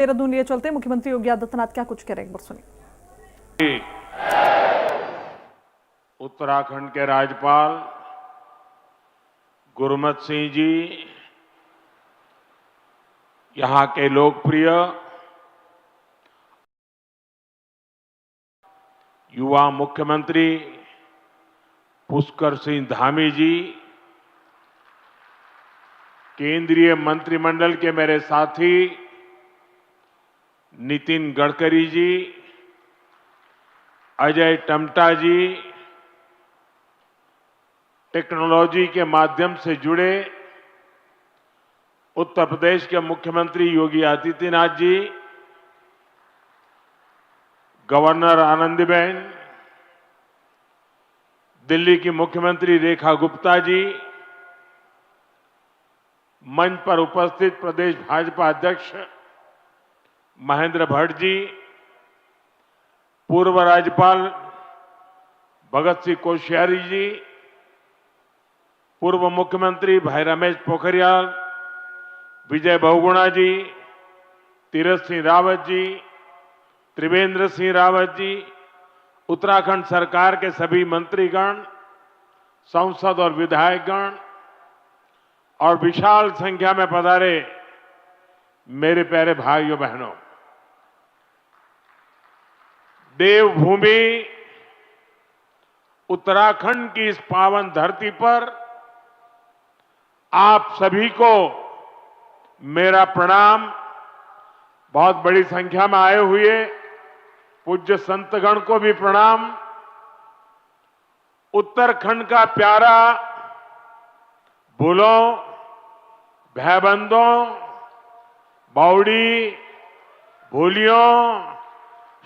देहरादून लिए चलते मुख्यमंत्री योगी आदित्यनाथ क्या कुछ कह रहे हैं, एक बार सुनिए। उत्तराखंड के राज्यपाल गुरमत सिंह जी, यहां के लोकप्रिय युवा मुख्यमंत्री पुष्कर सिंह धामी जी, केंद्रीय मंत्रिमंडल के मेरे साथी नितिन गडकरी जी, अजय टम्टा जी, टेक्नोलॉजी के माध्यम से जुड़े उत्तर प्रदेश के मुख्यमंत्री योगी आदित्यनाथ जी, गवर्नर आनंदीबेन, दिल्ली की मुख्यमंत्री रेखा गुप्ता जी, मंच पर उपस्थित प्रदेश भाजपा अध्यक्ष महेंद्र भट्ट जी, पूर्व राज्यपाल भगत सिंह कोश्यारी जी, पूर्व मुख्यमंत्री भाई रमेश पोखरियाल, विजय बहुगुणा जी, तीरथ सिंह रावत जी, त्रिवेंद्र सिंह रावत जी, उत्तराखंड सरकार के सभी मंत्रीगण, सांसद और विधायकगण और विशाल संख्या में पधारे मेरे प्यारे भाइयों बहनों, देवभूमि उत्तराखंड की इस पावन धरती पर आप सभी को मेरा प्रणाम। बहुत बड़ी संख्या में आए हुए पूज्य संतगण को भी प्रणाम। उत्तराखंड का प्यारा भूलों, भैबंदों, बावड़ी, भूलियों,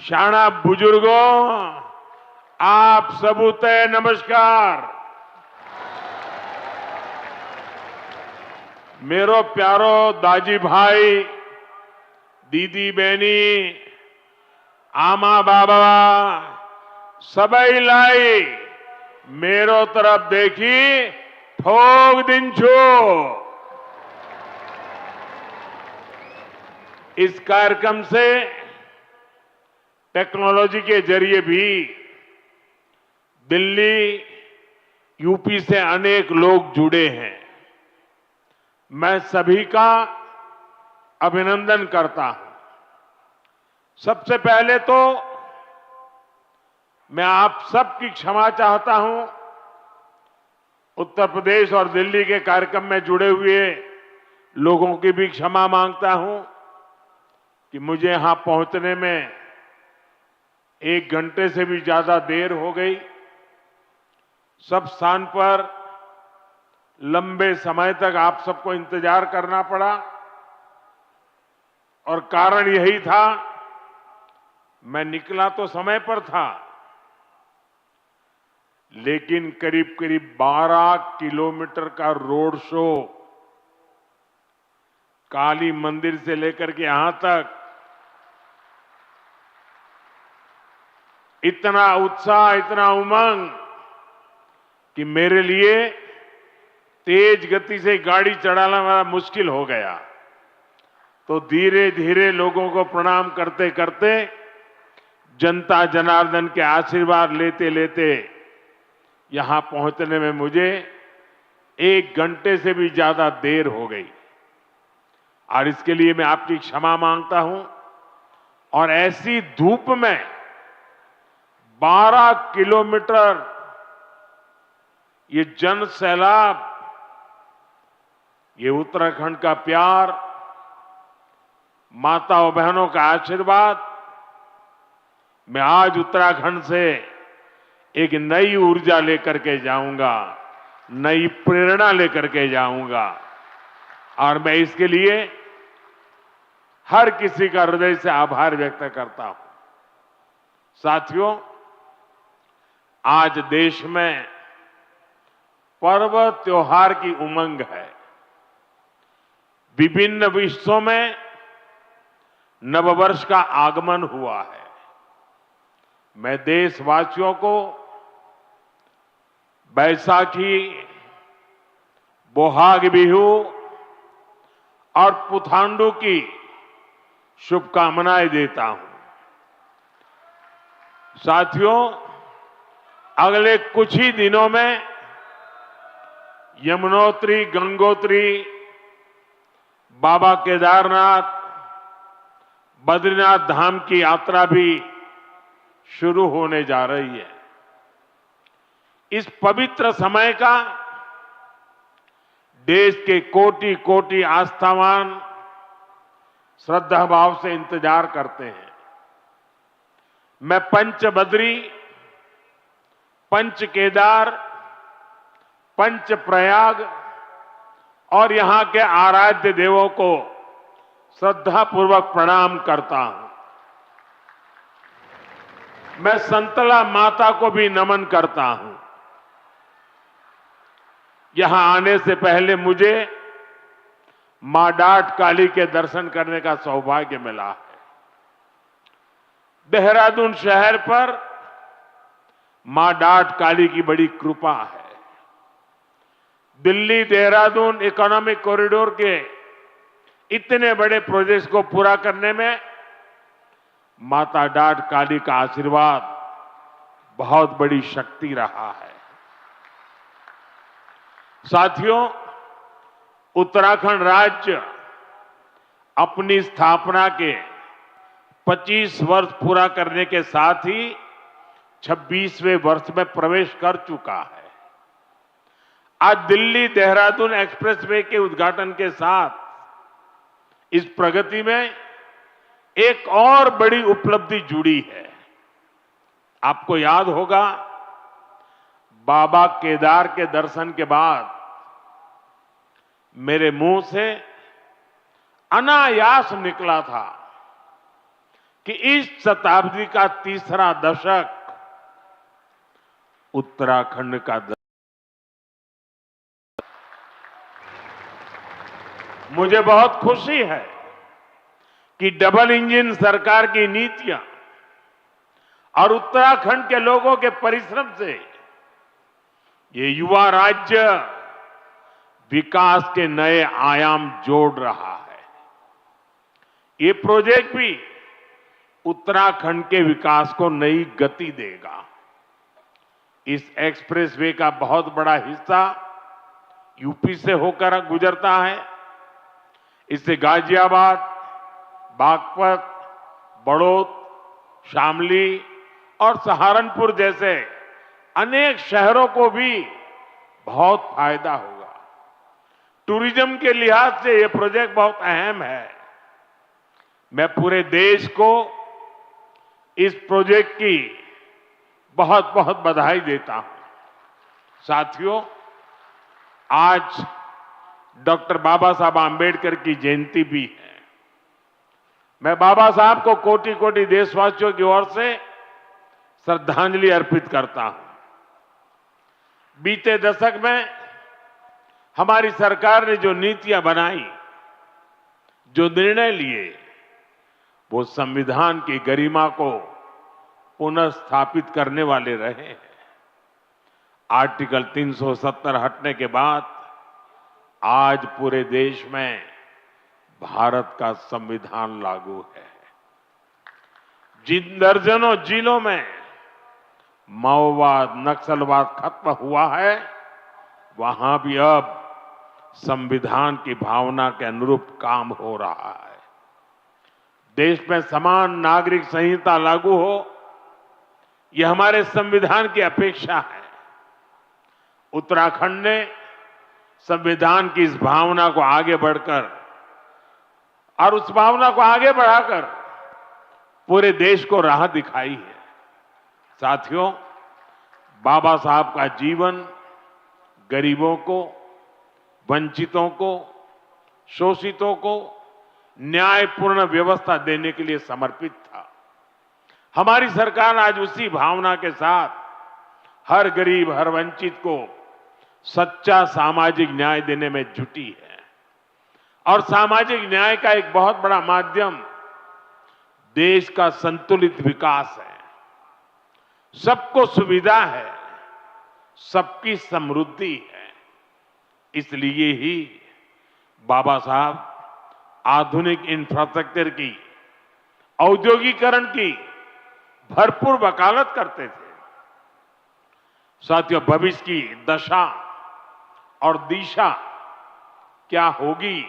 शाना बुजुर्गों, आप सबूते नमस्कार। मेरो प्यारो दाजी भाई, दीदी बहनी, आमा बाबा, सबई लाई मेरो तरफ देखी ठोक दिन छो। इस कार्यक्रम से टेक्नोलॉजी के जरिए भी दिल्ली, यूपी से अनेक लोग जुड़े हैं। मैं सभी का अभिनंदन करता हूं। सबसे पहले तो मैं आप सबकी क्षमा चाहता हूं। उत्तर प्रदेश और दिल्ली के कार्यक्रम में जुड़े हुए लोगों की भी क्षमा मांगता हूं कि मुझे यहां पहुंचने में 1 घंटे से भी ज्यादा देर हो गई। सब स्थान पर लंबे समय तक आप सबको इंतजार करना पड़ा और कारण यही था, मैं निकला तो समय पर था, लेकिन करीब करीब 12 किलोमीटर का रोड शो काली मंदिर से लेकर के यहां तक, इतना उत्साह, इतना उमंग कि मेरे लिए तेज गति से गाड़ी चलाना बड़ा मुश्किल हो गया। तो धीरे धीरे लोगों को प्रणाम करते करते, जनता जनार्दन के आशीर्वाद लेते लेते यहां पहुंचने में मुझे 1 घंटे से भी ज्यादा देर हो गई और इसके लिए मैं आपकी क्षमा मांगता हूं। और ऐसी धूप में 12 किलोमीटर ये जन सैलाब, ये उत्तराखंड का प्यार, माताओं बहनों का आशीर्वाद, मैं आज उत्तराखंड से एक नई ऊर्जा लेकर के जाऊंगा, नई प्रेरणा लेकर के जाऊंगा और मैं इसके लिए हर किसी का हृदय से आभार व्यक्त करता हूं। साथियों, आज देश में पर्व त्योहार की उमंग है। विभिन्न विश्वों में नववर्ष का आगमन हुआ है। मैं देशवासियों को बैसाखी, बोहाग बिहू और पुथांडु की शुभकामनाएं देता हूं। साथियों, अगले कुछ ही दिनों में यमुनोत्री, गंगोत्री, बाबा केदारनाथ, बद्रीनाथ धाम की यात्रा भी शुरू होने जा रही है। इस पवित्र समय का देश के कोटि कोटि आस्थावान श्रद्धा भाव से इंतजार करते हैं। मैं पंच बद्री, पंच केदार, पंच प्रयाग और यहां के आराध्य देवों को श्रद्धापूर्वक प्रणाम करता हूं। मैं संतला माता को भी नमन करता हूं। यहां आने से पहले मुझे मां डाट काली के दर्शन करने का सौभाग्य मिला है। देहरादून शहर पर मां डाट काली की बड़ी कृपा है। दिल्ली देहरादून इकोनॉमिक कॉरिडोर के इतने बड़े प्रोजेक्ट्स को पूरा करने में माता डाट काली का आशीर्वाद बहुत बड़ी शक्ति रहा है। साथियों, उत्तराखंड राज्य अपनी स्थापना के 25 वर्ष पूरा करने के साथ ही 26वें वर्ष में प्रवेश कर चुका है। आज दिल्ली देहरादून एक्सप्रेसवे के उद्घाटन के साथ इस प्रगति में एक और बड़ी उपलब्धि जुड़ी है। आपको याद होगा, बाबा केदार के दर्शन के बाद मेरे मुंह से अनायास निकला था कि इस शताब्दी का तीसरा दशक उत्तराखंड का मुझे बहुत खुशी है कि डबल इंजन सरकार की नीतियां और उत्तराखंड के लोगों के परिश्रम से ये युवा राज्य विकास के नए आयाम जोड़ रहा है। ये प्रोजेक्ट भी उत्तराखंड के विकास को नई गति देगा। इस एक्सप्रेसवे का बहुत बड़ा हिस्सा यूपी से होकर गुजरता है। इससे गाजियाबाद, बागपत, बड़ौद, शामली और सहारनपुर जैसे अनेक शहरों को भी बहुत फायदा होगा। टूरिज्म के लिहाज से यह प्रोजेक्ट बहुत अहम है। मैं पूरे देश को इस प्रोजेक्ट की बहुत बहुत बधाई देता हूं। साथियों, आज डॉक्टर बाबा साहब आंबेडकर की जयंती भी है। मैं बाबा साहब को कोटि कोटि देशवासियों की ओर से श्रद्धांजलि अर्पित करता हूं। बीते दशक में हमारी सरकार ने जो नीतियां बनाई, जो निर्णय लिए, वो संविधान की गरिमा को पुनर्स्थापित करने वाले रहे हैं। आर्टिकल 370 हटने के बाद आज पूरे देश में भारत का संविधान लागू है। जिन दर्जनों जिलों में माओवाद, नक्सलवाद खत्म हुआ है, वहां भी अब संविधान की भावना के अनुरूप काम हो रहा है। देश में समान नागरिक संहिता लागू हो, यह हमारे संविधान की अपेक्षा है। उत्तराखंड ने संविधान की इस भावना को आगे बढ़कर और उस भावना को आगे बढ़ाकर पूरे देश को राह दिखाई है। साथियों, बाबा साहब का जीवन गरीबों को, वंचितों को, शोषितों को न्यायपूर्ण व्यवस्था देने के लिए समर्पित था। हमारी सरकार आज उसी भावना के साथ हर गरीब, हर वंचित को सच्चा सामाजिक न्याय देने में जुटी है। और सामाजिक न्याय का एक बहुत बड़ा माध्यम देश का संतुलित विकास है। सबको सुविधा है, सबकी समृद्धि है। इसलिए ही बाबा साहब आधुनिक इंफ्रास्ट्रक्चर की औद्योगिकरण की भरपूर वकालत करते थे। साथियों, भविष्य की दशा और दिशा क्या होगी,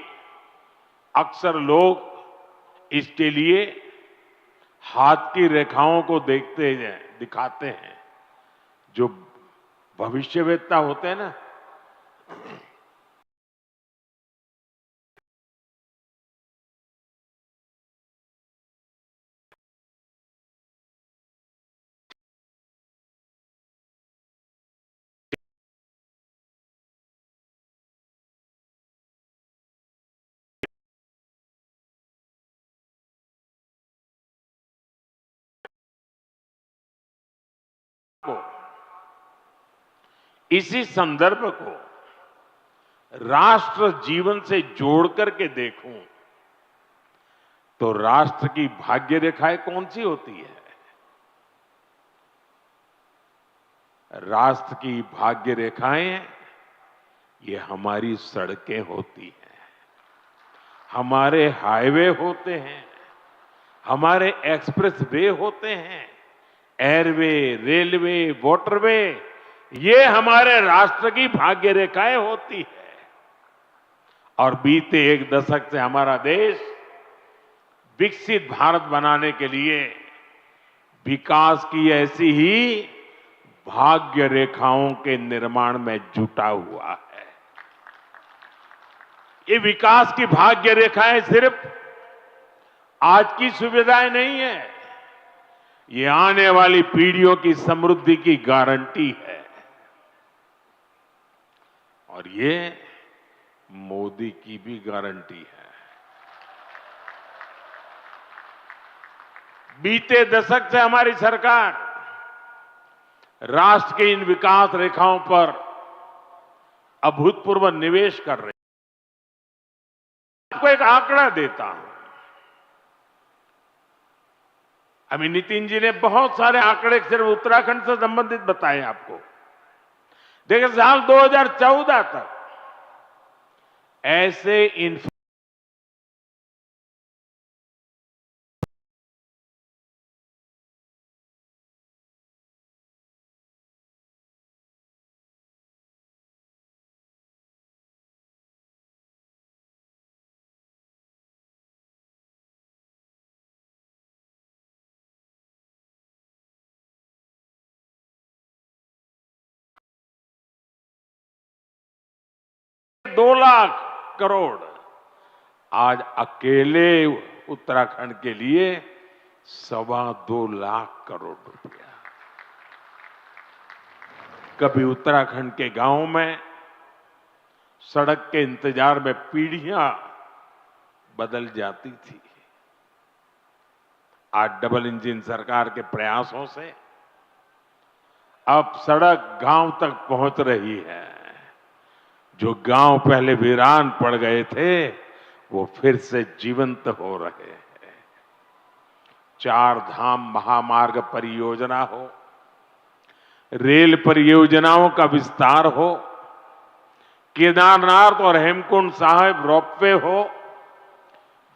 अक्सर लोग इसके लिए हाथ की रेखाओं को देखते हैं, दिखाते हैं। जो भविष्यवेत्ता होते हैं ना, को इसी संदर्भ को राष्ट्र जीवन से जोड़ करके देखूं तो राष्ट्र की भाग्य रेखाएं कौन सी होती है? राष्ट्र की भाग्य रेखाएं ये हमारी सड़कें होती हैं, हमारे हाईवे होते हैं, हमारे एक्सप्रेस वे होते हैं, एयरवे, रेलवे, वाटरवे, ये हमारे राष्ट्र की भाग्य रेखाएं होती है। और बीते एक दशक से हमारा देश विकसित भारत बनाने के लिए विकास की ऐसी ही भाग्य रेखाओं के निर्माण में जुटा हुआ है। ये विकास की भाग्य रेखाएं सिर्फ आज की सुविधाएं नहीं है, ये आने वाली पीढ़ियों की समृद्धि की गारंटी है। और ये मोदी की भी गारंटी है। बीते दशक से हमारी सरकार राष्ट्र के इन विकास रेखाओं पर अभूतपूर्व निवेश कर रही है। आपको एक आंकड़ा देता हूं। अभी नितिन जी ने बहुत सारे आंकड़े सिर्फ उत्तराखंड से संबंधित बताए आपको। देखिए, साल 2014 तक ऐसे इन दो लाख करोड़ आज अकेले उत्तराखंड के लिए 2.25 लाख करोड़ रुपया। कभी उत्तराखंड के गांव में सड़क के इंतजार में पीढ़ियां बदल जाती थी। आज डबल इंजन सरकार के प्रयासों से अब सड़क गांव तक पहुंच रही है। जो गांव पहले वीरान पड़ गए थे वो फिर से जीवंत हो रहे हैं। 4 धाम महामार्ग परियोजना हो, रेल परियोजनाओं का विस्तार हो, केदारनाथ और हेमकुंड साहिब रोपवे हो,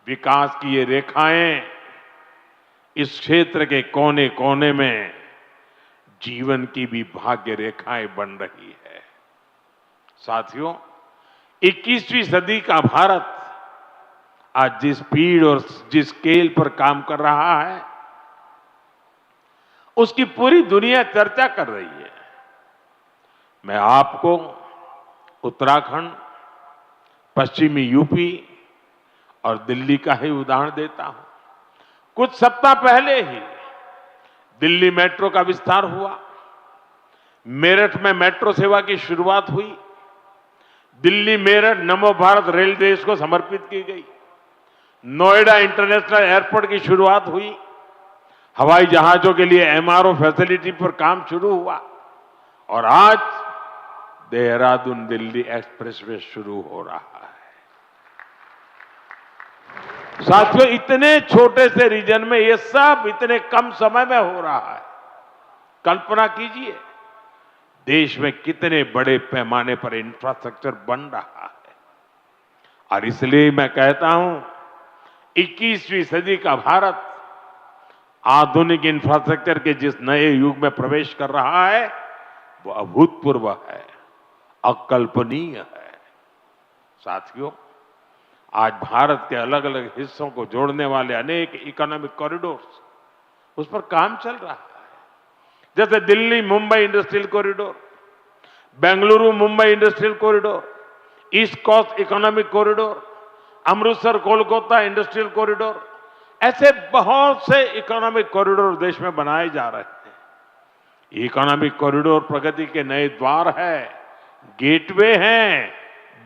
विकास की ये रेखाएं इस क्षेत्र के कोने कोने में जीवन की भी भाग्य रेखाएं बन रही है। साथियों, 21वीं सदी का भारत आज जिस स्पीड और जिस स्केल पर काम कर रहा है उसकी पूरी दुनिया चर्चा कर रही है। मैं आपको उत्तराखंड, पश्चिमी यूपी और दिल्ली का ही उदाहरण देता हूं। कुछ सप्ताह पहले ही दिल्ली मेट्रो का विस्तार हुआ, मेरठ में मेट्रो सेवा की शुरुआत हुई, दिल्ली मेरठ नमो भारत रेल देश को समर्पित की गई, नोएडा इंटरनेशनल एयरपोर्ट की शुरुआत हुई, हवाई जहाजों के लिए एमआरओ फैसिलिटी पर काम शुरू हुआ और आज देहरादून दिल्ली एक्सप्रेसवे शुरू हो रहा है। साथियों, इतने छोटे से रीजन में ये सब इतने कम समय में हो रहा है। कल्पना कीजिए देश में कितने बड़े पैमाने पर इंफ्रास्ट्रक्चर बन रहा है। और इसलिए मैं कहता हूं 21वीं सदी का भारत आधुनिक इंफ्रास्ट्रक्चर के जिस नए युग में प्रवेश कर रहा है वो अभूतपूर्व है, अकल्पनीय है। साथियों, आज भारत के अलग अलग हिस्सों को जोड़ने वाले अनेक इकोनॉमिक कॉरिडोर्स उस पर काम चल रहा है। जैसे Delhi Mumbai industrial corridor, Bengaluru Mumbai industrial corridor, east coast economic corridor, Amritsar Kolkata industrial corridor, ऐसे बहुत से इकोनॉमिक कॉरिडोर देश में बनाए जा रहे हैं। इकोनॉमिक कॉरिडोर प्रगति के नए द्वार है, गेटवे हैं,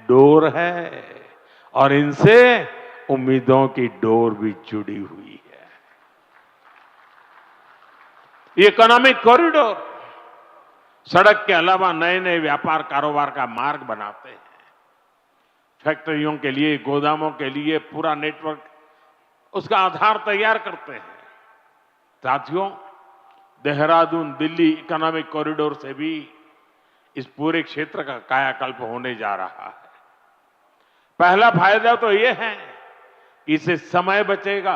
डोर है, और इनसे उम्मीदों की डोर भी जुड़ी हुई है। ये इकोनॉमिक कॉरिडोर सड़क के अलावा नए नए व्यापार कारोबार का मार्ग बनाते हैं। फैक्ट्रियों के लिए, गोदामों के लिए पूरा नेटवर्क, उसका आधार तैयार करते हैं। साथियों, देहरादून दिल्ली इकोनॉमिक कॉरिडोर से भी इस पूरे क्षेत्र का कायाकल्प होने जा रहा है। पहला फायदा तो यह है कि इससे समय बचेगा,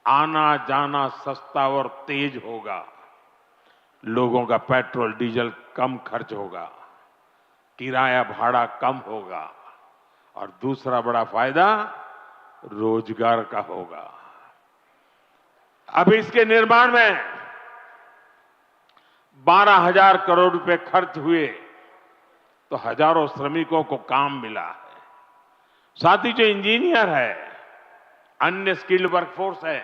आना जाना सस्ता और तेज होगा, लोगों का पेट्रोल डीजल कम खर्च होगा, किराया भाड़ा कम होगा, और दूसरा बड़ा फायदा रोजगार का होगा। अब इसके निर्माण में 12,000 करोड़ रुपए खर्च हुए तो हजारों श्रमिकों को काम मिला है। साथ ही जो इंजीनियर है, अन्य स्किल्ड वर्कफोर्स है,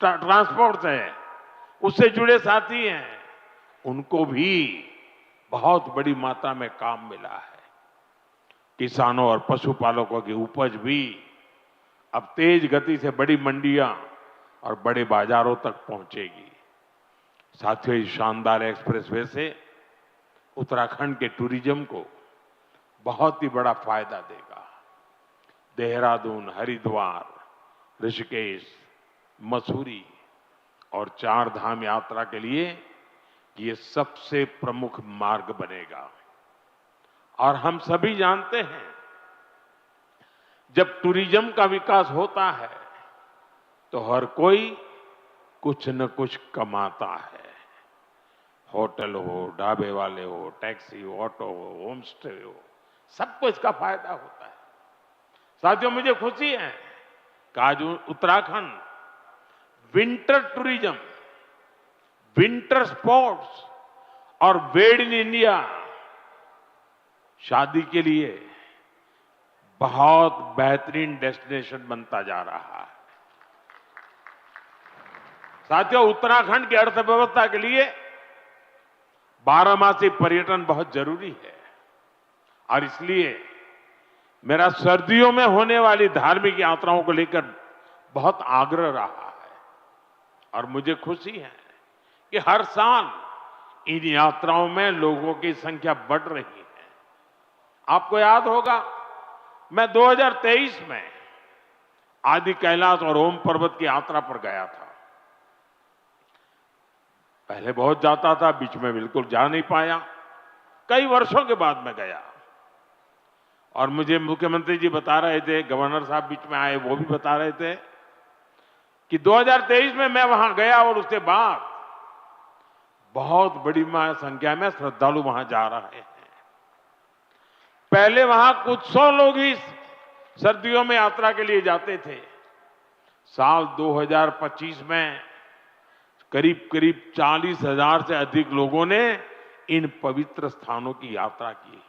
ट्रांसपोर्ट है, उससे जुड़े साथी हैं, उनको भी बहुत बड़ी मात्रा में काम मिला है। किसानों और पशुपालकों की उपज भी अब तेज गति से बड़ी मंडियां और बड़े बाजारों तक पहुंचेगी। साथियों, इस शानदार एक्सप्रेसवे से उत्तराखंड के टूरिज्म को बहुत ही बड़ा फायदा देगा। देहरादून, हरिद्वार, ऋषिकेश, मसूरी और 4 धाम यात्रा के लिए ये सबसे प्रमुख मार्ग बनेगा। और हम सभी जानते हैं, जब टूरिज्म का विकास होता है तो हर कोई कुछ न कुछ कमाता है। होटल हो, ढाबे वाले हो, टैक्सी हो, ऑटो हो, होम स्टे हो, सबको इसका फायदा होता है। साथियों, मुझे खुशी है कि आज Uttarakhand winter tourism, winter sports और मेड इन इंडिया शादी के लिए बहुत बेहतरीन डेस्टिनेशन बनता जा रहा है। साथियों, उत्तराखंड की अर्थव्यवस्था के लिए बारहमासी पर्यटन बहुत जरूरी है, और इसलिए मेरा सर्दियों में होने वाली धार्मिक यात्राओं को लेकर बहुत आग्रह रहा है। और मुझे खुशी है कि हर साल इन यात्राओं में लोगों की संख्या बढ़ रही है। आपको याद होगा, मैं 2023 में आदि कैलाश और ओम पर्वत की यात्रा पर गया था। पहले बहुत जाता था, बीच में बिल्कुल जा नहीं पाया, कई वर्षों के बाद मैं गया। और मुझे मुख्यमंत्री जी बता रहे थे, गवर्नर साहब बीच में आए, वो भी बता रहे थे कि 2023 में मैं वहां गया और उसके बाद बहुत बड़ी संख्या में श्रद्धालु वहां जा रहे हैं। पहले वहां कुछ 100 लोग ही सर्दियों में यात्रा के लिए जाते थे। साल 2025 में करीब करीब 40,000 से अधिक लोगों ने इन पवित्र स्थानों की यात्रा की।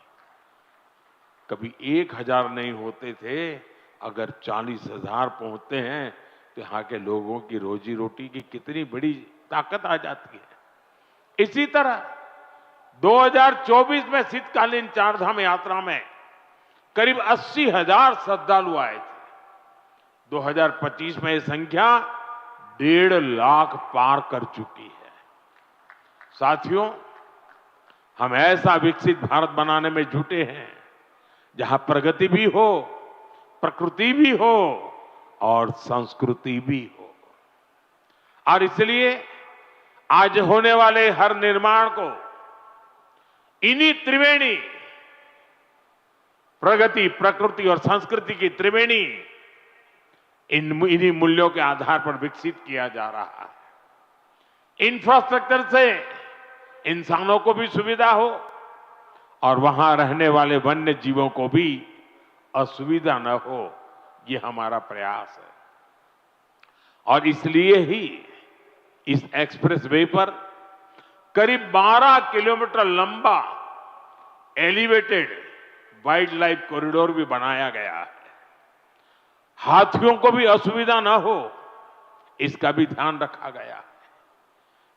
कभी 1,000 नहीं होते थे, अगर 40,000 पहुंचते हैं तो यहाँ के लोगों की रोजी रोटी की कितनी बड़ी ताकत आ जाती है। इसी तरह 2024 में शीतकालीन 4 धाम यात्रा में करीब 80,000 श्रद्धालु आए थे। 2025 में यह संख्या 1.5 लाख पार कर चुकी है। साथियों, हम ऐसा विकसित भारत बनाने में जुटे हैं जहां प्रगति भी हो, प्रकृति भी हो और संस्कृति भी हो। और इसलिए आज होने वाले हर निर्माण को इन्हीं त्रिवेणी, प्रगति, प्रकृति और संस्कृति की त्रिवेणी इन्हीं मूल्यों के आधार पर विकसित किया जा रहा है। इंफ्रास्ट्रक्चर से इंसानों को भी सुविधा हो और वहां रहने वाले वन्य जीवों को भी असुविधा न हो, ये हमारा प्रयास है। और इसलिए ही इस एक्सप्रेसवे पर करीब 12 किलोमीटर लंबा एलिवेटेड वाइल्ड लाइफ कॉरिडोर भी बनाया गया है। हाथियों को भी असुविधा न हो, इसका भी ध्यान रखा गया है।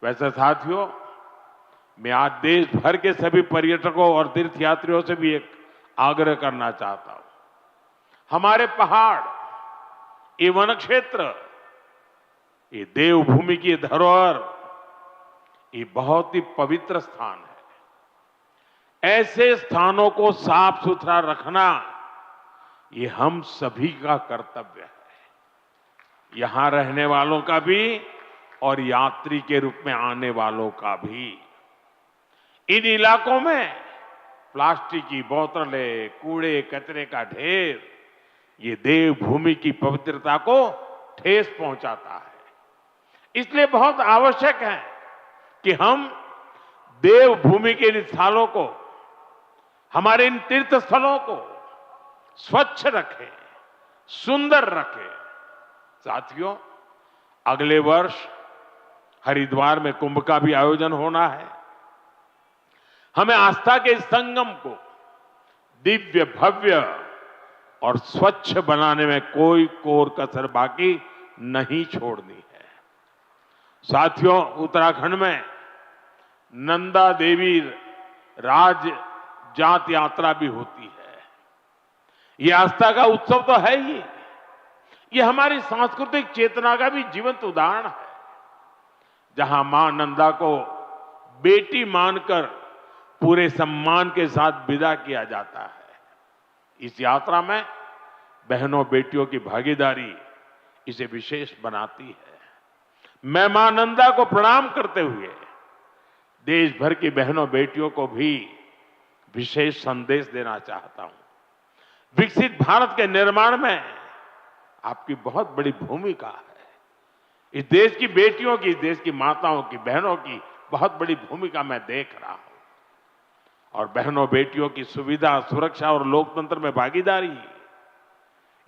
वैसे साथियों, मैं आज देश भर के सभी पर्यटकों और तीर्थयात्रियों से भी एक आग्रह करना चाहता हूं। हमारे पहाड़, ये वन क्षेत्र, ये देवभूमि की धरोहर, ये बहुत ही पवित्र स्थान है। ऐसे स्थानों को साफ सुथरा रखना, ये हम सभी का कर्तव्य है, यहां रहने वालों का भी और यात्री के रूप में आने वालों का भी। इन इलाकों में प्लास्टिक की बोतलें, कूड़े कचरे का ढेर, ये देवभूमि की पवित्रता को ठेस पहुंचाता है। इसलिए बहुत आवश्यक है कि हम देवभूमि के इन स्थलों को, हमारे इन तीर्थ स्थलों को स्वच्छ रखें, सुंदर रखें। साथियों, अगले वर्ष हरिद्वार में कुंभ का भी आयोजन होना है। हमें आस्था के इस संगम को दिव्य, भव्य और स्वच्छ बनाने में कोई कोर कसर बाकी नहीं छोड़नी है। साथियों, उत्तराखंड में नंदा देवी राज जात यात्रा भी होती है। यह आस्था का उत्सव तो है ही, ये हमारी सांस्कृतिक चेतना का भी जीवंत उदाहरण है, जहां मां नंदा को बेटी मानकर पूरे सम्मान के साथ विदा किया जाता है। इस यात्रा में बहनों बेटियों की भागीदारी इसे विशेष बनाती है। मैं मां नंदा को प्रणाम करते हुए देश भर की बहनों बेटियों को भी विशेष संदेश देना चाहता हूं। विकसित भारत के निर्माण में आपकी बहुत बड़ी भूमिका है। इस देश की बेटियों की, इस देश की माताओं की, बहनों की बहुत बड़ी भूमिका मैं देख रहा हूं। और बहनों बेटियों की सुविधा, सुरक्षा और लोकतंत्र में भागीदारी,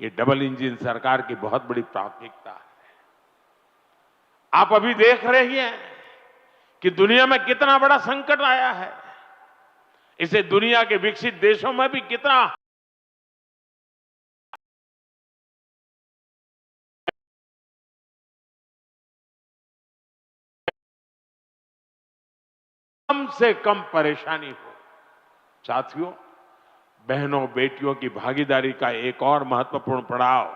ये डबल इंजन सरकार की बहुत बड़ी प्राथमिकता है। आप अभी देख रहे हैं कि दुनिया में कितना बड़ा संकट आया है। इसे दुनिया के विकसित देशों में भी कितना कम से कम परेशानी हो। साथियों, बहनों बेटियों की भागीदारी का एक और महत्वपूर्ण पड़ाव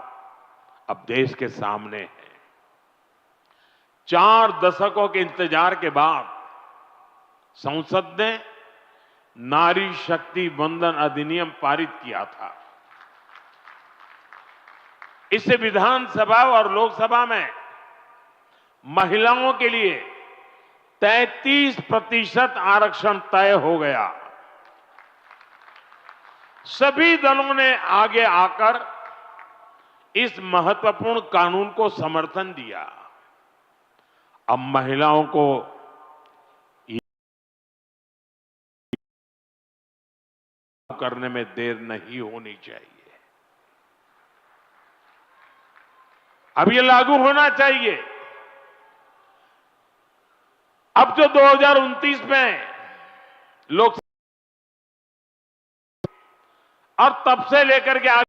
अब देश के सामने है। 4 दशकों के इंतजार के बाद संसद ने नारी शक्ति वंदन अधिनियम पारित किया था। इससे विधानसभा और लोकसभा में महिलाओं के लिए 33% आरक्षण तय हो गया। सभी दलों ने आगे आकर इस महत्वपूर्ण कानून को समर्थन दिया। अब महिलाओं को करने में देर नहीं होनी चाहिए। अब ये लागू होना चाहिए। अब जो 2029 में लोकसभा और तब से लेकर के आगे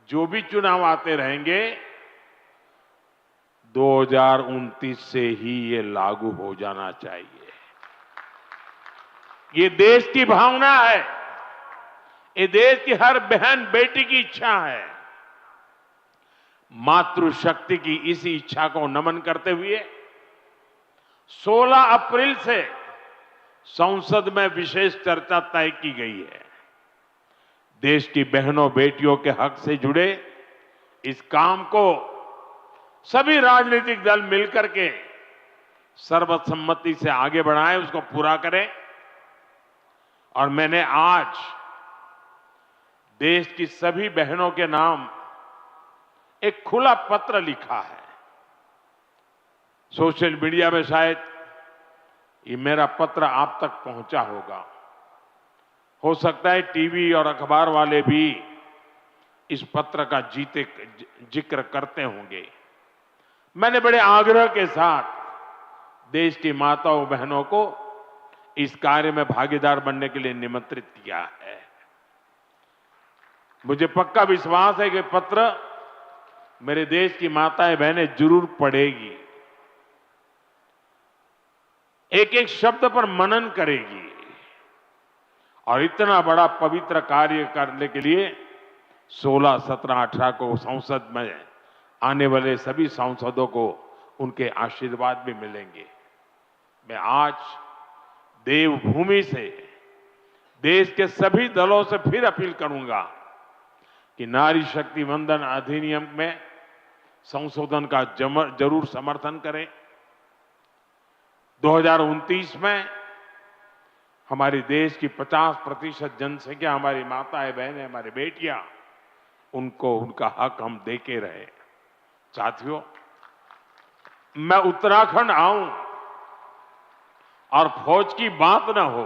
जो भी चुनाव आते रहेंगे, 2029 से ही ये लागू हो जाना चाहिए। ये देश की भावना है, ये देश की हर बहन बेटी की इच्छा है। मातृशक्ति की इसी इच्छा को नमन करते हुए 16 अप्रैल से संसद में विशेष चर्चा तय की गई है। देश की बहनों बेटियों के हक से जुड़े इस काम को सभी राजनीतिक दल मिलकर के सर्वसम्मति से आगे बढ़ाएं, उसको पूरा करें। और मैंने आज देश की सभी बहनों के नाम एक खुला पत्र लिखा है। सोशल मीडिया में शायद ये मेरा पत्र आप तक पहुंचा होगा। हो सकता है टीवी और अखबार वाले भी इस पत्र का जिक्र करते होंगे। मैंने बड़े आग्रह के साथ देश की माताओं बहनों को इस कार्य में भागीदार बनने के लिए निमंत्रित किया है। मुझे पक्का विश्वास है कि पत्र मेरे देश की माताएं बहनें जरूर पढ़ेगी, एक एक शब्द पर मनन करेगी और इतना बड़ा पवित्र कार्य करने के लिए 16, 17, 18 को संसद में आने वाले सभी सांसदों को उनके आशीर्वाद भी मिलेंगे। मैं आज देवभूमि से देश के सभी दलों से फिर अपील करूंगा कि नारी शक्ति वंदन अधिनियम में संशोधन का जरूर समर्थन करें। 2029 में हमारे देश की 50% जनसंख्या हमारी माताएं बहनें हमारी बेटियां, उनको उनका हक हम देके रहे। साथियों, मैं उत्तराखंड आऊं और फौज की बात ना हो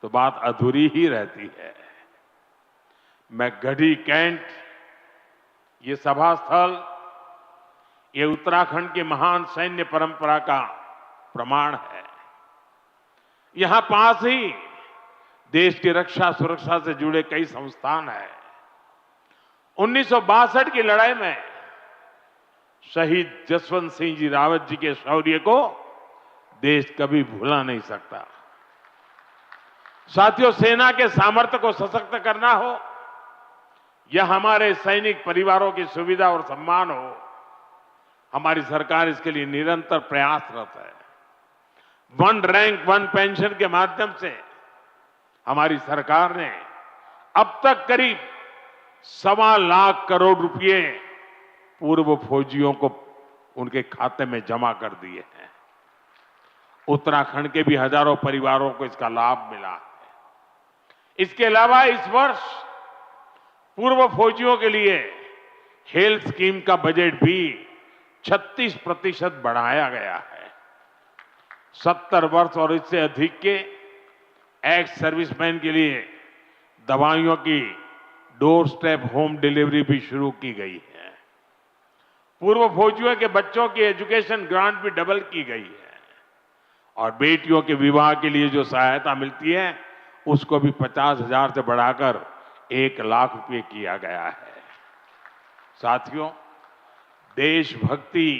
तो बात अधूरी ही रहती है। मैं गढ़ी कैंट, ये सभा स्थल, ये उत्तराखंड की महान सैन्य परंपरा का प्रमाण है। यहां पास ही देश की रक्षा सुरक्षा से जुड़े कई संस्थान हैं। 1962 की लड़ाई में शहीद जसवंत सिंह जी रावत जी के शौर्य को देश कभी भुला नहीं सकता। साथियों, सेना के सामर्थ्य को सशक्त करना हो या हमारे सैनिक परिवारों की सुविधा और सम्मान हो, हमारी सरकार इसके लिए निरंतर प्रयासरत है। वन रैंक वन पेंशन के माध्यम से हमारी सरकार ने अब तक करीब 1.25 लाख करोड़ रुपए पूर्व फौजियों को उनके खाते में जमा कर दिए हैं। उत्तराखंड के भी हजारों परिवारों को इसका लाभ मिला है। इसके अलावा इस वर्ष पूर्व फौजियों के लिए हेल्थ स्कीम का बजट भी 36% बढ़ाया गया है। 70 वर्ष और इससे अधिक के एक्स सर्विसमैन के लिए दवाइयों की डोर स्टेप होम डिलीवरी भी शुरू की गई है। पूर्व फौजियों के बच्चों की एजुकेशन ग्रांट भी डबल की गई है और बेटियों के विवाह के लिए जो सहायता मिलती है उसको भी 50,000 से बढ़ाकर 1 लाख रुपए किया गया है। साथियों, देशभक्ति,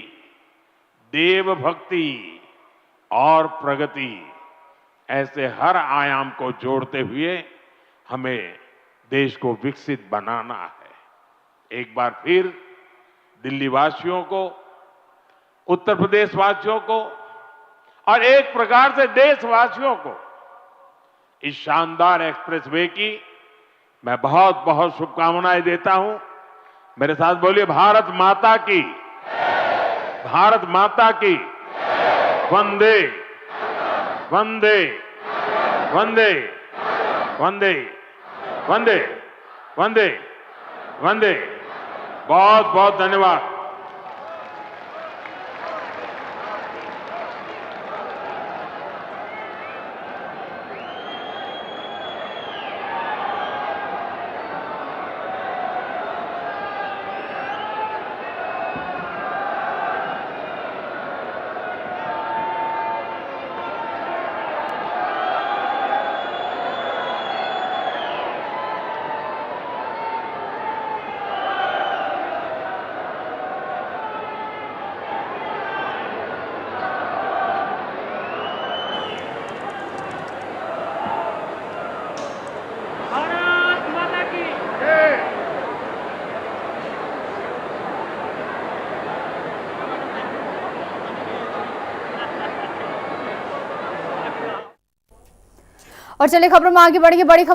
देवभक्ति और प्रगति, ऐसे हर आयाम को जोड़ते हुए हमें देश को विकसित बनाना है। एक बार फिर दिल्ली वासियों को, उत्तर प्रदेश वासियों को और एक प्रकार से देशवासियों को इस शानदार एक्सप्रेसवे की मैं बहुत बहुत शुभकामनाएं देता हूं। मेरे साथ बोलिए, भारत माता की, भारत माता की, वंदे वंदे वंदे वंदे वंदे वंदे वंदे। बहुत बहुत धन्यवाद। और चलिए खबरों में आगे बढ़ेंगे। बड़ी खबर